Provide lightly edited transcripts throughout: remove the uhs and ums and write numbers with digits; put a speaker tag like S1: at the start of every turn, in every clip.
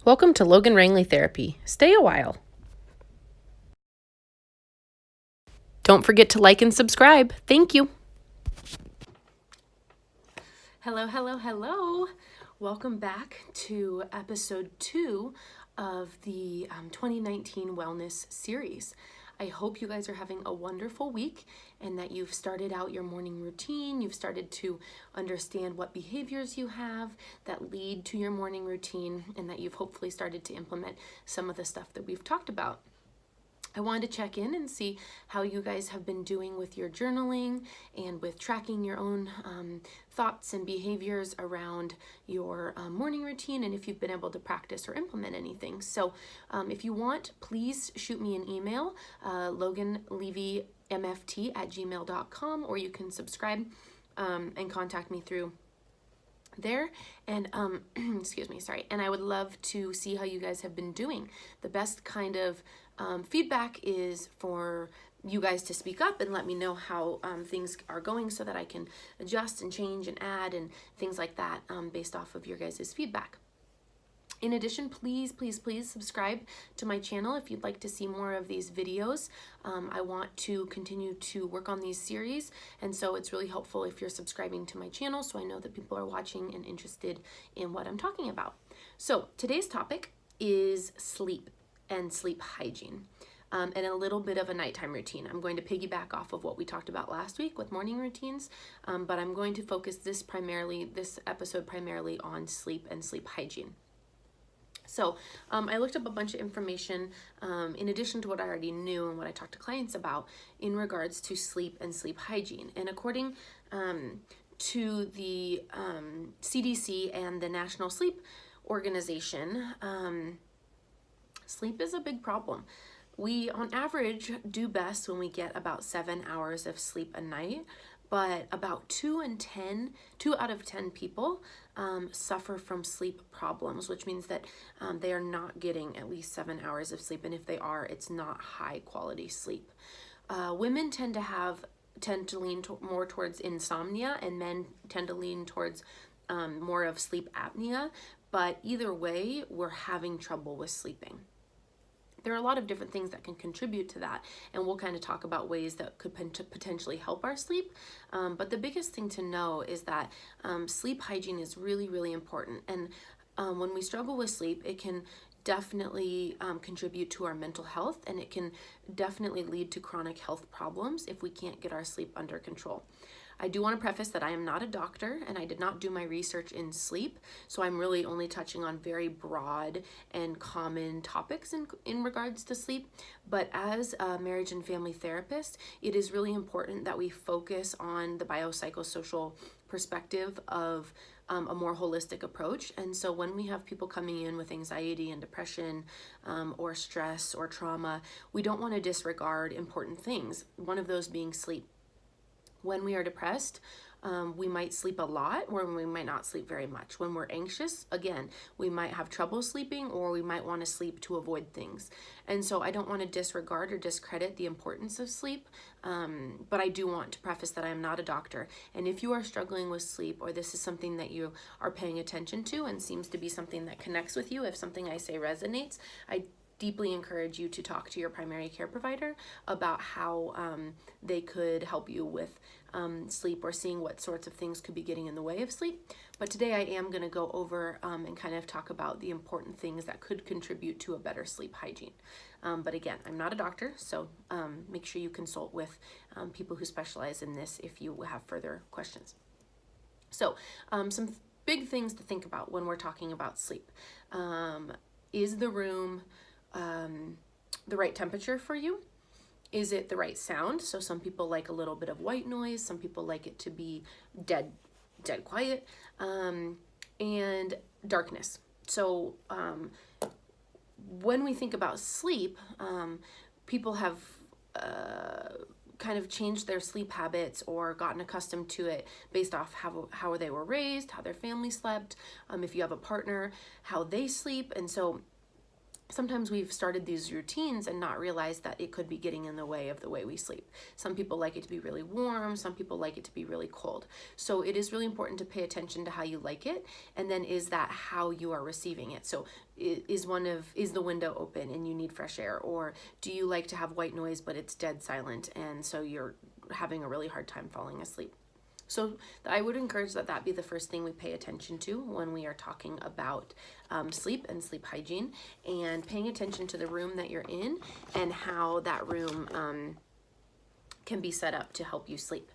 S1: Welcome to Logan Rangley Therapy. Stay a while. Don't forget to like and subscribe. Thank you. Hello. Welcome back to episode 2 of the 2019 Wellness Series. I hope you guys are having a wonderful week and that you've started out your morning routine. You've started to understand what behaviors you have that lead to your morning routine, and that you've hopefully started to implement some of the stuff that we've talked about. I wanted to check in and see how you guys have been doing with your journaling and with tracking your own thoughts and behaviors around your morning routine, and if you've been able to practice or implement anything. So if you want, please shoot me an email, loganlevymft@gmail.com, or you can subscribe and contact me through there. And and I would love to see how you guys have been doing. The best kind of feedback is for you guys to speak up and let me know how things are going, so that I can adjust and change and add and things like that based off of your guys' feedback. In addition, please subscribe to my channel if you'd like to see more of these videos. I want to continue to work on these series, and so it's really helpful if you're subscribing to my channel, so I know that people are watching and interested in what I'm talking about. So today's topic is sleep and sleep hygiene, and a little bit of a nighttime routine. I'm going to piggyback off of what we talked about last week with morning routines, but I'm going to focus this episode primarily on sleep and sleep hygiene. So I looked up a bunch of information in addition to what I already knew and what I talked to clients about in regards to sleep and sleep hygiene. And according to the CDC and the National Sleep Organization, sleep is a big problem. We, on average, do best when we get about 7 hours of sleep a night, but about 2 out of 10 people suffer from sleep problems, which means that they are not getting at least 7 hours of sleep, and if they are, it's not high quality sleep. Women tend to lean more towards insomnia, and men tend to lean towards more of sleep apnea, but either way, we're having trouble with sleeping. There are a lot of different things that can contribute to that, and we'll kind of talk about ways that could potentially help our sleep. But the biggest thing to know is that sleep hygiene is really important. And when we struggle with sleep, it can definitely contribute to our mental health, and it can definitely lead to chronic health problems if we can't get our sleep under control. I do want to preface that I am not a doctor, and I did not do my research in sleep, so I'm really only touching on very broad and common topics in regards to sleep. But as a marriage and family therapist, it is really important that we focus on the biopsychosocial perspective of a more holistic approach. And so when we have people coming in with anxiety and depression or stress or trauma, we don't want to disregard important things, one of those being sleep. When we are depressed, we might sleep a lot, or we might not sleep very much. When we're anxious, again, we might have trouble sleeping, or we might want to sleep to avoid things. And so I don't want to disregard or discredit the importance of sleep, but I do want to preface that I am not a doctor. And if you are struggling with sleep, or this is something that you are paying attention to and seems to be something that connects with you, if something I say resonates, I deeply encourage you to talk to your primary care provider about how they could help you with sleep, or seeing what sorts of things could be getting in the way of sleep. But today I am going to go over and kind of talk about the important things that could contribute to a better sleep hygiene. But again, I'm not a doctor, so make sure you consult with people who specialize in this if you have further questions. So some big things to think about when we're talking about sleep. Is the room the right temperature for you? Is it the right sound? So some people like a little bit of white noise, some people like it to be dead quiet, and darkness. So when we think about sleep, people have kind of changed their sleep habits or gotten accustomed to it based off how they were raised, how their family slept, if you have a partner, how they sleep. And so sometimes we've started these routines and not realized that it could be getting in the way of the way we sleep. Some people like it to be really warm, some people like it to be really cold. So it is really important to pay attention to how you like it, and then is that how you are receiving it? So is the window open and you need fresh air, or do you like to have white noise but it's dead silent and so you're having a really hard time falling asleep? So I would encourage that be the first thing we pay attention to when we are talking about sleep and sleep hygiene, and paying attention to the room that you're in and how that room can be set up to help you sleep.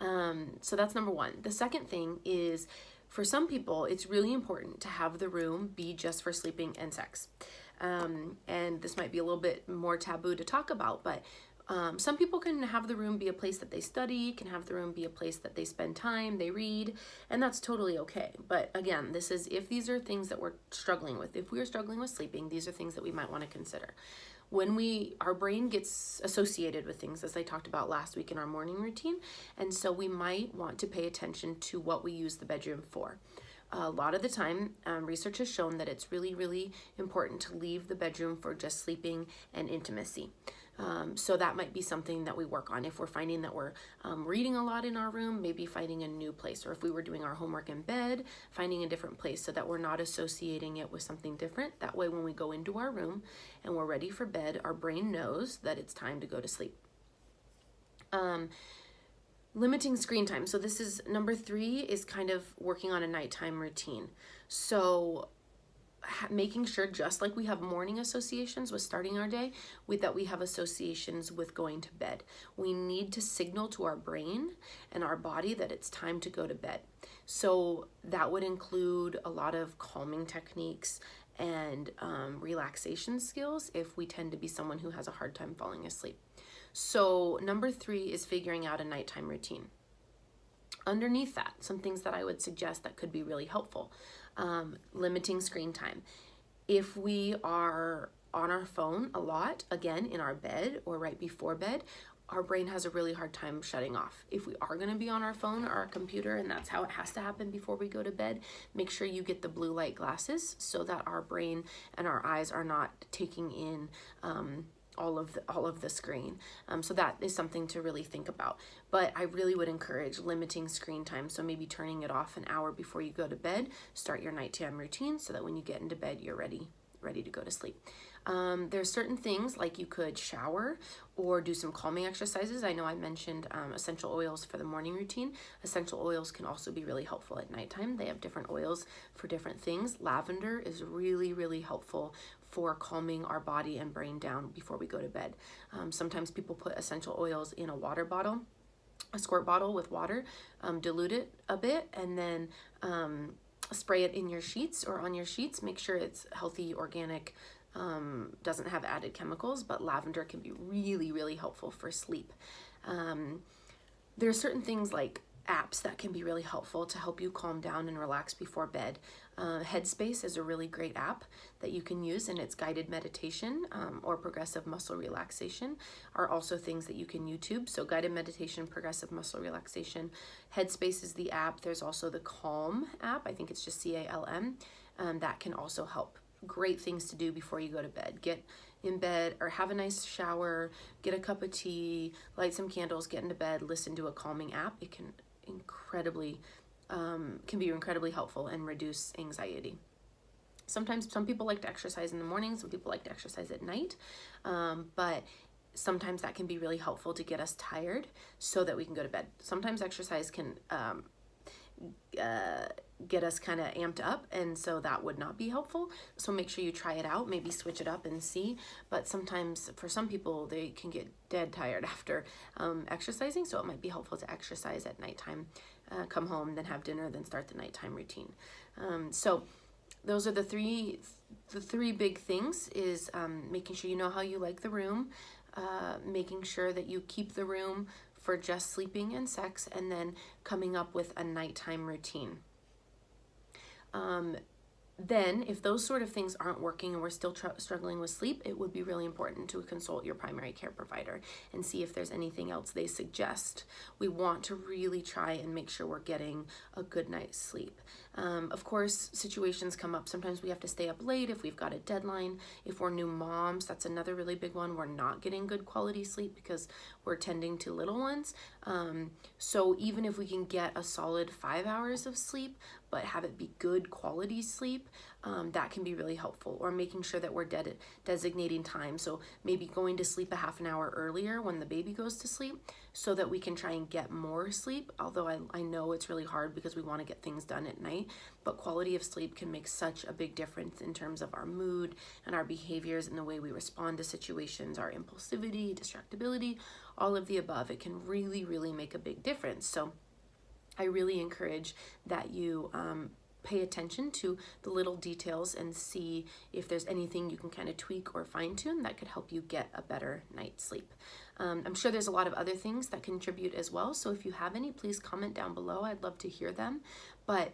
S1: So that's number one. The second thing is, for some people, it's really important to have the room be just for sleeping and sex. And this might be a little bit more taboo to talk about, but some people can have the room be a place that they study, can have the room be a place that they spend time, they read, and that's totally okay. But again, this is if these are things that we're struggling with. If we are struggling with sleeping, these are things that we might want to consider. When our brain gets associated with things, as I talked about last week in our morning routine, and so we might want to pay attention to what we use the bedroom for. A lot of the time, research has shown that it's really, really important to leave the bedroom for just sleeping and intimacy. So that might be something that we work on. If we're finding that we're reading a lot in our room, maybe finding a new place. Or if we were doing our homework in bed, finding a different place so that we're not associating it with something different. That way when we go into our room and we're ready for bed, our brain knows that it's time to go to sleep. Limiting screen time. So this is number 3, is kind of working on a nighttime routine. So making sure, just like we have morning associations with starting our day, that we have associations with going to bed. We need to signal to our brain and our body that it's time to go to bed. So that would include a lot of calming techniques and relaxation skills if we tend to be someone who has a hard time falling asleep. So number 3 is figuring out a nighttime routine. Underneath that, some things that I would suggest that could be really helpful. Limiting screen time. If we are on our phone a lot, again, in our bed or right before bed, our brain has a really hard time shutting off. If we are going to be on our phone or our computer, and that's how it has to happen before we go to bed, make sure you get the blue light glasses so that our brain and our eyes are not taking in all of the screen. So that is something to really think about. But I really would encourage limiting screen time. So maybe turning it off an hour before you go to bed. Start your nighttime routine so that when you get into bed, you're ready to go to sleep. There's certain things like you could shower or do some calming exercises. I know I mentioned essential oils for the morning routine. Essential oils can also be really helpful at nighttime. They have different oils for different things. Lavender is really, really helpful for calming our body and brain down before we go to bed. Sometimes people put essential oils in a water bottle, a squirt bottle with water, dilute it a bit, and then spray it in your sheets or on your sheets. Make sure it's healthy, organic, doesn't have added chemicals, but lavender can be really, really helpful for sleep. There are certain things like apps that can be really helpful to help you calm down and relax before bed. Headspace is a really great app that you can use, and it's guided meditation or progressive muscle relaxation are also things that you can YouTube. So guided meditation, progressive muscle relaxation. Headspace is the app. There's also the Calm app. I think it's just CALM. That can also help. Great things to do before you go to bed. Get in bed or have a nice shower, get a cup of tea, light some candles, get into bed, listen to a calming app. It can be incredibly helpful and reduce anxiety. Sometimes some people like to exercise in the morning, some people like to exercise at night, but sometimes that can be really helpful to get us tired so that we can go to bed. Sometimes exercise can get us kind of amped up, and so that would not be helpful. So make sure you try it out, maybe switch it up and see. But sometimes for some people, they can get dead tired after exercising, so it might be helpful to exercise at nighttime, come home, then have dinner, then start the nighttime routine. So those are the three big things, is making sure you know how you like the room, making sure that you keep the room for just sleeping and sex, and then coming up with a nighttime routine. Then if those sort of things aren't working and we're still struggling with sleep, it would be really important to consult your primary care provider and see if there's anything else they suggest. We want to really try and make sure we're getting a good night's sleep. Of course, situations come up. Sometimes we have to stay up late if we've got a deadline. If we're new moms, that's another really big one. We're not getting good quality sleep because we're tending to little ones. So even if we can get a solid 5 hours of sleep, but have it be good quality sleep, that can be really helpful. Or making sure that we're designating time. So maybe going to sleep a half an hour earlier when the baby goes to sleep so that we can try and get more sleep. Although I know it's really hard because we want to get things done at night, but quality of sleep can make such a big difference in terms of our mood and our behaviors and the way we respond to situations, our impulsivity, distractibility, all of the above. It can really, really make a big difference. So I really encourage that you pay attention to the little details and see if there's anything you can kind of tweak or fine tune that could help you get a better night's sleep. I'm sure there's a lot of other things that contribute as well. So if you have any, please comment down below. I'd love to hear them. But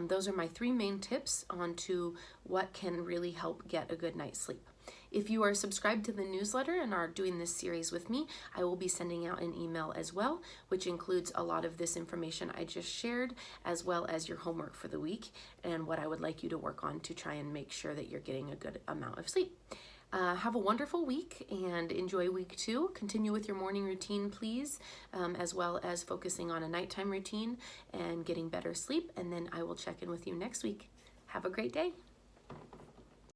S1: those are my 3 main tips onto what can really help get a good night's sleep. If you are subscribed to the newsletter and are doing this series with me, I will be sending out an email as well, which includes a lot of this information I just shared, as well as your homework for the week and what I would like you to work on to try and make sure that you're getting a good amount of sleep. Have a wonderful week and enjoy week 2. Continue with your morning routine, please, as well as focusing on a nighttime routine and getting better sleep. And then I will check in with you next week. Have a great day.